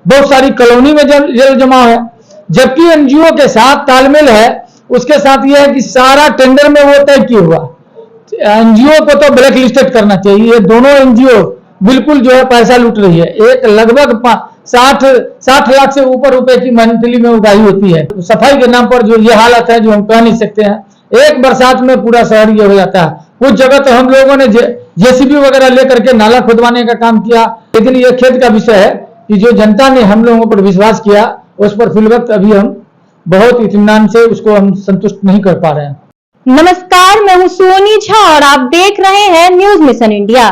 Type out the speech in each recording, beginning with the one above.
बहुत सारी कॉलोनी में जल जमाव है, जबकि एनजीओ के साथ तालमेल है। उसके साथ यह है कि सारा टेंडर में वो तय किया हुआ, एनजीओ को तो ब्लैक लिस्टेड करना चाहिए। ये दोनों एनजीओ बिल्कुल जो है पैसा लूट रही है। एक लगभग 60 लाख से ऊपर रुपए की मंथली में उगाही होती है। सफाई के नाम पर जो ये हालत है, जो हम कह नहीं सकते हैं। एक बरसात में पूरा शहर ये हो जाता है। कुछ जगह तो हम लोगों ने जेसीबी वगैरह लेकर के नाला खुदवाने का काम किया, लेकिन ये खेद का विषय है कि जो जनता ने हम लोगों पर विश्वास किया, उस पर फिलवक्त अभी हम बहुत इत्मीनान से उसको हम संतुष्ट नहीं कर पा रहे हैं। नमस्कार, मैं हूं सोनी झा और आप देख रहे हैं न्यूज मिशन इंडिया।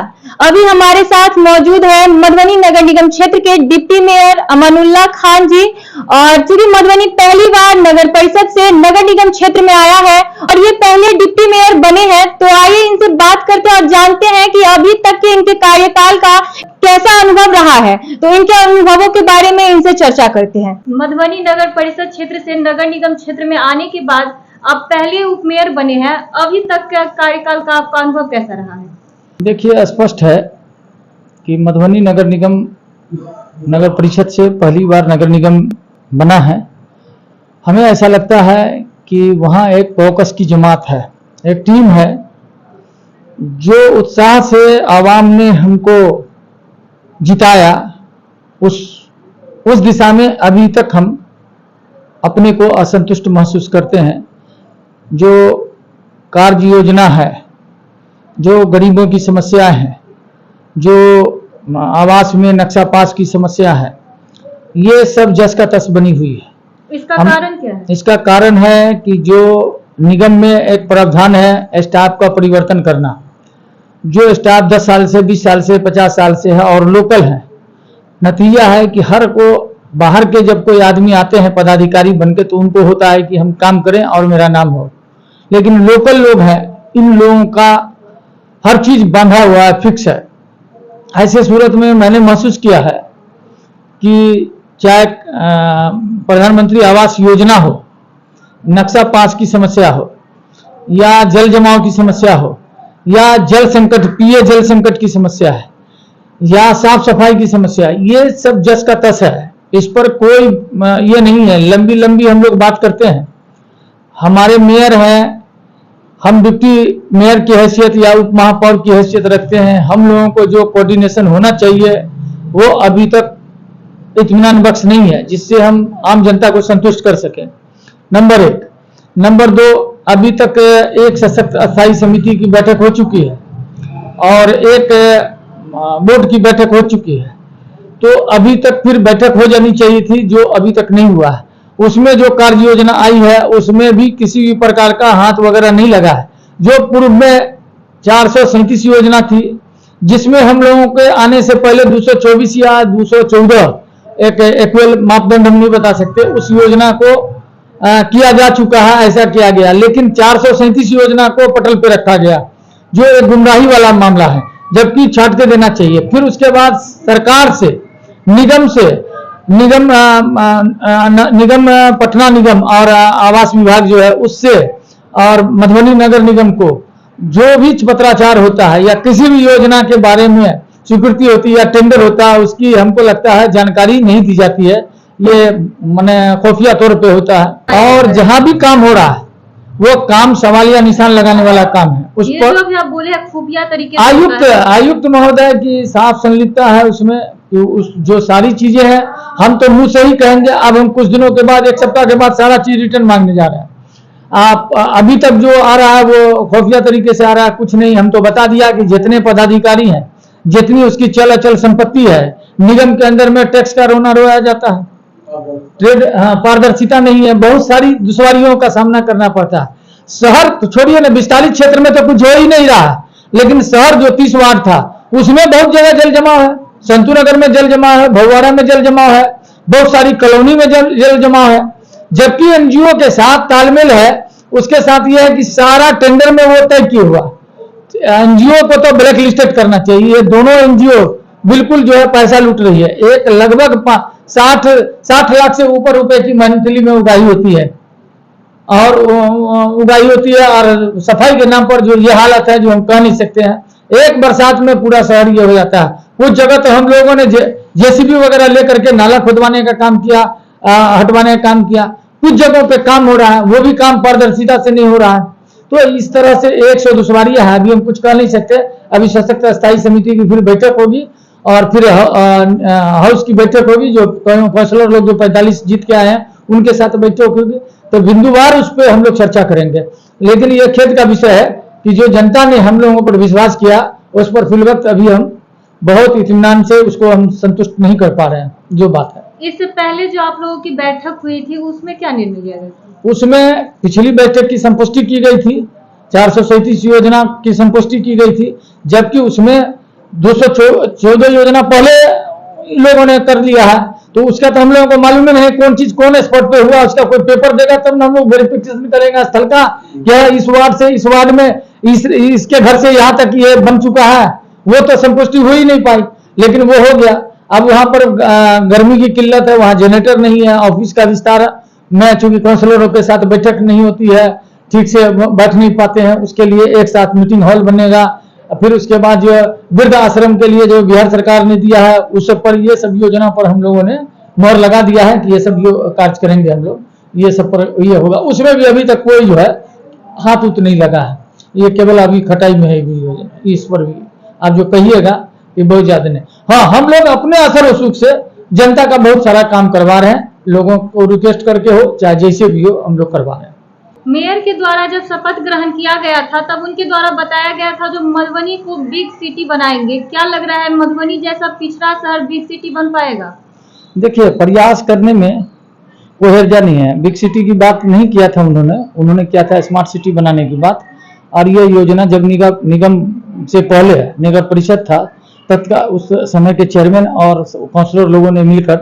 अभी हमारे साथ मौजूद है मधुबनी नगर निगम क्षेत्र के डिप्टी मेयर अमानुल्लाह खान जी। और चूंकि मधुबनी पहली बार नगर परिषद से नगर निगम क्षेत्र में आया है और ये पहले डिप्टी मेयर बने हैं, तो आइए इनसे बात करते हैं और जानते हैं कि अभी तक के इनके कार्यकाल का कैसा अनुभव रहा है। तो इनके अनुभवों के बारे में इनसे चर्चा करते हैं। मधुबनी नगर परिषद क्षेत्र से नगर निगम क्षेत्र में आने के बाद आप पहले उप मेयर बने हैं, अभी तक का कार्यकाल का आपका अनुभव कैसा रहा है? देखिए, स्पष्ट है कि मधुबनी नगर निगम नगर परिषद से पहली बार नगर निगम बना है। हमें ऐसा लगता है कि वहाँ एक फोकस की जमात है, एक टीम है जो उत्साह से आवाम ने हमको जिताया। उस दिशा में अभी तक हम अपने को असंतुष्ट महसूस करते हैं। जो कार्य योजना है, जो गरीबों की समस्या है, जो आवास में नक्शा पास की समस्या है, ये सब जस का तस बनी हुई है। इसका कारण क्या है? इसका कारण है कि जो निगम में एक प्रावधान है स्टाफ का परिवर्तन करना। जो स्टाफ 10 साल से, 20 साल से, 50 साल से है और लोकल है, नतीजा है कि हर को बाहर के जब कोई आदमी आते हैं पदाधिकारी बनके, तो उनको होता है कि हम काम करें और मेरा नाम हो। लेकिन लोकल लोग हैं, इन लोगों का हर चीज बांधा हुआ है, फिक्स है। ऐसे सूरत में मैंने महसूस किया है कि चाहे प्रधानमंत्री आवास योजना हो, नक्शा पास की समस्या हो, या जल जमाव की समस्या हो, या जल संकट, पीए जल संकट की समस्या है, या साफ सफाई की समस्या, ये सब जस का तस है। इस पर कोई ये नहीं है, लंबी लंबी हम लोग बात करते हैं। हमारे मेयर हैं, हम डिप्टी मेयर की हैसियत या उप महापौर की हैसियत रखते हैं। हम लोगों को जो कोऑर्डिनेशन होना चाहिए वो अभी तक इत्मीनान बख्श नहीं है, जिससे हम आम जनता को संतुष्ट कर सकें। नंबर 1। नंबर 2, अभी तक एक सशक्त अस्थायी समिति की बैठक हो चुकी है और एक बोर्ड की बैठक हो चुकी है। तो अभी तक फिर बैठक हो जानी चाहिए थी, जो अभी तक नहीं हुआ है। उसमें जो कार्य योजना आई है उसमें भी किसी भी प्रकार का हाथ वगैरह नहीं लगा है। जो पूर्व में 437 योजना थी, जिसमें हम लोगों के आने से पहले 224 या 214 एक इक्वल मापदंड हम नहीं बता सकते, उस योजना को किया जा चुका है, ऐसा किया गया। लेकिन 437 योजना को पटल पे रखा गया, जो एक गुमराही वाला मामला है, जबकि छाट के देना चाहिए। फिर उसके बाद सरकार से, निगम पटना निगम और आवास विभाग जो है उससे, और मधुबनी नगर निगम को जो भी पत्राचार होता है या किसी भी योजना के बारे में स्वीकृति होती है या टेंडर होता है, उसकी हमको लगता है जानकारी नहीं दी जाती है। ये माने खुफिया तौर पे होता है। और जहां भी काम हो रहा है वो काम सवालिया निशान लगाने वाला काम है। उस पर जो भी आप बोले खुफिया तरीके से आयुक्त महोदय की साफ संलिप्तता है उसमें। जो सारी चीजें हैं हम तो मुंह से ही कहेंगे। अब हम कुछ दिनों के बाद, 1 सप्ताह के बाद सारा चीज रिटर्न मांगने जा रहे हैं। आप अभी तक जो आ रहा है वो खुफिया तरीके से आ रहा है, कुछ नहीं। हम तो बता दिया कि जितने पदाधिकारी हैं, जितनी उसकी चल अचल संपत्ति है, निगम के अंदर में टैक्स का रोना रोया जाता है। पारदर्शिता नहीं है, बहुत सारी दुश्वारियों का सामना करना पड़ता है। शहर तो छोड़िए ना, विस्तारित क्षेत्र में तो कुछ हो ही नहीं रहा, लेकिन शहर जो 30 वार्ड था उसमें बहुत जगह जल जमाव है। संतू नगर में जल जमाव है, भगवाड़ा में जल जमाव है, बहुत सारी कॉलोनी में जल जमाव है, जबकि एनजीओ के साथ तालमेल है। उसके साथ यह है कि सारा टेंडर में वो तय किया हुआ, एनजीओ को तो ब्लैक लिस्टेड करना चाहिए। ये दोनों एनजीओ बिल्कुल जो है पैसा लूट रही है। एक लगभग 60 लाख से ऊपर रुपए की मंथली में उगाही होती है, और सफाई के नाम पर जो ये हालत है, जो हम कह नहीं सकते हैं। एक बरसात में पूरा शहर ये हो जाता है। कुछ जगह तो हम लोगों ने जेसीबी वगैरह लेकर के नाला खुदवाने का काम किया, हटवाने का काम किया। कुछ जगहों पे काम हो रहा है, वो भी काम पारदर्शिता से नहीं हो रहा है। तो इस तरह से 100 दुश्वारियां हैं, अभी हम कुछ कह नहीं सकते। अभी सशक्त स्थायी समिति की फिर बैठक होगी और फिर हाउस की बैठक होगी, जो काउंसलर लोग जो 45 जीत के आए हैं उनके साथ बैठक होगी, तो बिंदुवार उस पर हम लोग चर्चा करेंगे। लेकिन ये खेद का विषय है कि जो जनता ने हम लोगों पर विश्वास किया उस पर फिलवक्त अभी हम बहुत इत्मीनान से उसको हम संतुष्ट नहीं कर पा रहे हैं, जो बात है। इससे पहले जो आप लोगों की बैठक हुई थी उसमें क्या निर्णय लिया गया था? उसमें पिछली बैठक की संपुष्टि की गई थी, 437 योजना की संपुष्टि की गई थी, जबकि उसमें 214 योजना पहले लोगों ने कर लिया है। तो उसका तो हम लोगों को मालूम नहीं है कौन चीज कौन स्पॉट पे हुआ, उसका कोई पेपर देगा तब हम लोग वेरिफिकेशन करेंगे स्थल का, क्या इस वार्ड से इस वार्ड में इसके घर से यहाँ तक ये बन चुका है, वो तो संपुष्टि हो ही नहीं पाई। लेकिन वो हो गया। अब वहां पर गर्मी की किल्लत है, वहां जनरेटर नहीं है, ऑफिस का विस्तार में चूंकि काउंसलरों के साथ बैठक नहीं होती है, ठीक से बैठ नहीं पाते हैं, उसके लिए एक साथ मीटिंग हॉल बनेगा। फिर उसके बाद जो वृद्ध आश्रम के लिए जो बिहार सरकार ने दिया है उस सब पर, ये सब योजना पर हम लोगों ने मोहर लगा दिया है कि ये सब कार्य करेंगे हम लोग, ये सब पर ये होगा। उसमें भी अभी तक कोई जो है हाथ उत नहीं लगा है, ये केवल अभी खटाई में है योजना। इस पर भी आप जो कहिएगा ये बहुत ज्यादा नहीं। हाँ, हम लोग अपने असर वसूख से जनता का बहुत सारा काम करवा रहे हैं, लोगों को रिक्वेस्ट करके हो चाहे जैसे भी हो हम लोग करवा रहे हैं। मेयर के द्वारा जब शपथ ग्रहण किया गया था तब उनके द्वारा बताया गया था जो मधुबनी को बिग सिटी बनाएंगे, क्या लग रहा है मधुबनी जैसा पिछड़ा शहर बिग सिटी बन पाएगा? देखिए, प्रयास करने में कोई हर्जा नहीं है। बिग सिटी की बात नहीं किया था उन्होंने किया था स्मार्ट सिटी बनाने की बात। और ये योजना जब निगम से पहले नगर परिषद था तत्काल उस समय के चेयरमैन और काउंसलर लोगों ने मिलकर,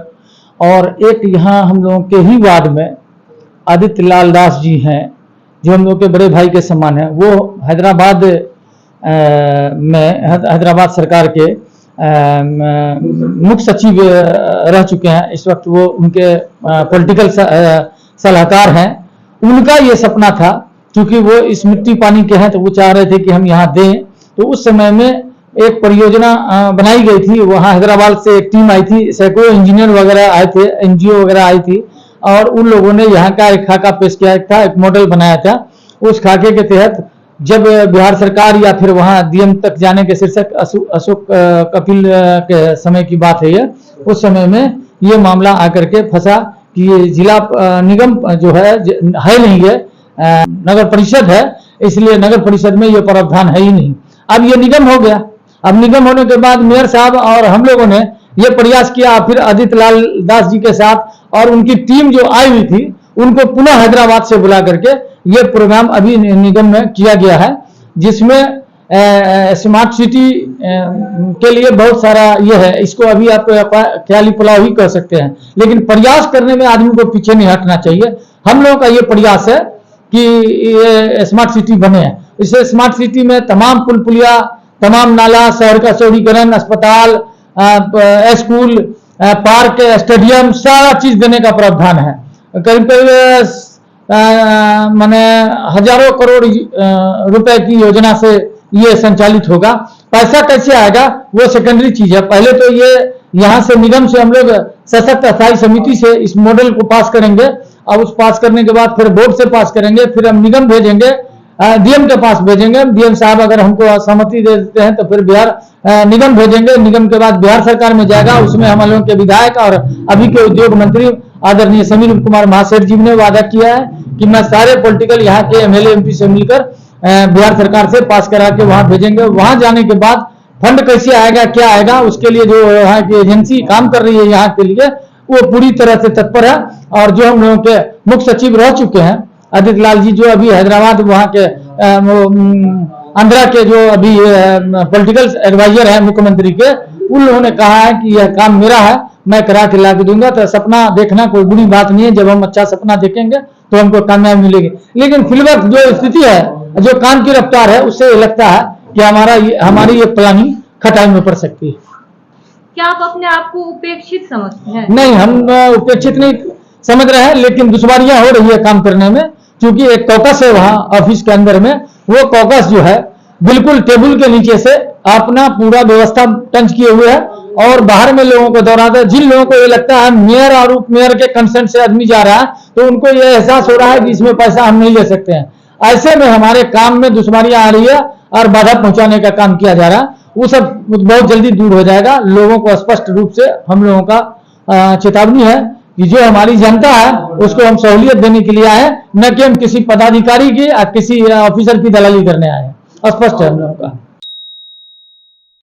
और एक यहाँ हम लोगों के ही वार्ड में आदित्य लाल दास जी हैं जो हम लोग के बड़े भाई के समान हैं, वो हैदराबाद में हैदराबाद सरकार के मुख्य सचिव रह चुके हैं इस वक्त, वो उनके पॉलिटिकल सलाहकार हैं। उनका ये सपना था, क्योंकि वो इस मिट्टी पानी के हैं तो वो चाह रहे थे कि हम यहाँ दें। तो उस समय में एक परियोजना बनाई गई थी, वहाँ हैदराबाद से एक टीम आई थी, सैकड़ों इंजीनियर वगैरह आए थे, एनजीओ वगैरह आई थी, और उन लोगों ने यहाँ का एक खाका पेश किया था, एक मॉडल बनाया था। उस खाके के तहत जब बिहार सरकार या फिर वहाँ डीएम तक जाने के शीर्षक अशोक कपिल के समय की बात है ये, उस समय में ये मामला आकर के फंसा कि ये जिला निगम जो है नहीं है, नगर परिषद है, इसलिए नगर परिषद में ये प्रावधान है ही नहीं। अब ये निगम हो गया। अब निगम होने के बाद मेयर साहब और हम लोगों ने ये प्रयास किया, फिर आदित्य लाल दास जी के साथ और उनकी टीम जो आई हुई थी उनको पुनः हैदराबाद से बुला करके ये प्रोग्राम अभी निगम में किया गया है, जिसमें स्मार्ट सिटी के लिए बहुत सारा ये है। इसको अभी आप ख्याली पुलाव ही कर सकते हैं, लेकिन प्रयास करने में आदमी को पीछे नहीं हटना चाहिए। हम लोगों का ये प्रयास है कि ये स्मार्ट सिटी बने। इससे स्मार्ट सिटी में तमाम पुल पुलिया, तमाम नाला, शहर का चौड़ीकरण, अस्पताल, स्कूल, पार्क, स्टेडियम, सारा चीज देने का प्रावधान है। करीब माने हजारों करोड़ रुपए की योजना से ये संचालित होगा। पैसा कैसे आएगा वो सेकेंडरी चीज है। पहले तो ये यहाँ से निगम से हम लोग सशक्त स्थायी समिति से इस मॉडल को पास करेंगे, और उस पास करने के बाद फिर बोर्ड से पास करेंगे, फिर हम निगम भेजेंगे, डीएम के पास भेजेंगे। डीएम साहब अगर हमको सहमति दे देते हैं तो फिर बिहार निगम भेजेंगे। निगम के बाद बिहार सरकार में जाएगा, उसमें हम लोगों के विधायक और अभी के उद्योग मंत्री आदरणीय समीर कुमार महासेठ जी ने वादा किया है कि मैं सारे पॉलिटिकल यहाँ के एमएलए एमपी से मिलकर बिहार सरकार से पास करा के वहां भेजेंगे। वहां जाने के बाद फंड कैसे आएगा, क्या आएगा, उसके लिए जो यहाँ की एजेंसी काम कर रही है यहाँ के लिए, वो पूरी तरह से तत्पर है। और जो हम लोगों के मुख्य सचिव रह चुके हैं आदित्य लाल जी, जो अभी हैदराबाद वहाँ के आंध्रा के जो अभी पॉलिटिकल एडवाइजर है मुख्यमंत्री के, उन लोगों ने कहा है कि यह काम मेरा है, मैं करा के ला के दूंगा। तो सपना देखना कोई बुरी बात नहीं है, जब हम अच्छा सपना देखेंगे तो हमको कामयाबी मिलेगी। लेकिन फिलहाल जो स्थिति है, जो काम की रफ्तार है, उससे लगता है कि हमारी ये प्लानिंग खटाई में पड़ सकती है। क्या आप अपने आप को उपेक्षित समझते हैं? नहीं, हम उपेक्षित नहीं समझ रहे हैं, लेकिन दुश्वारियां हो रही है काम करने में, क्योंकि एक कॉकस है वहां ऑफिस के अंदर में। वो कॉकस जो है बिल्कुल टेबल के नीचे से अपना पूरा व्यवस्था टंच किए हुए है, और बाहर में लोगों को दौड़ाता है। जिन लोगों को ये लगता है मेयर और उप मेयर के कंसेंट से आदमी जा रहा है, तो उनको ये एहसास हो रहा है कि इसमें पैसा हम नहीं ले सकते हैं। ऐसे में हमारे काम में दुश्मनियां आ रही है और बाधा पहुंचाने का काम किया जा रहा है। वो सब बहुत जल्दी दूर हो जाएगा। लोगों को स्पष्ट रूप से हम लोगों का चेतावनी है कि जो हमारी जनता है उसको हम सहूलियत देने के लिए आए, न कि हम किसी पदाधिकारी की या किसी ऑफिसर की दलाली करने आए। स्पष्ट है हम लोगों का।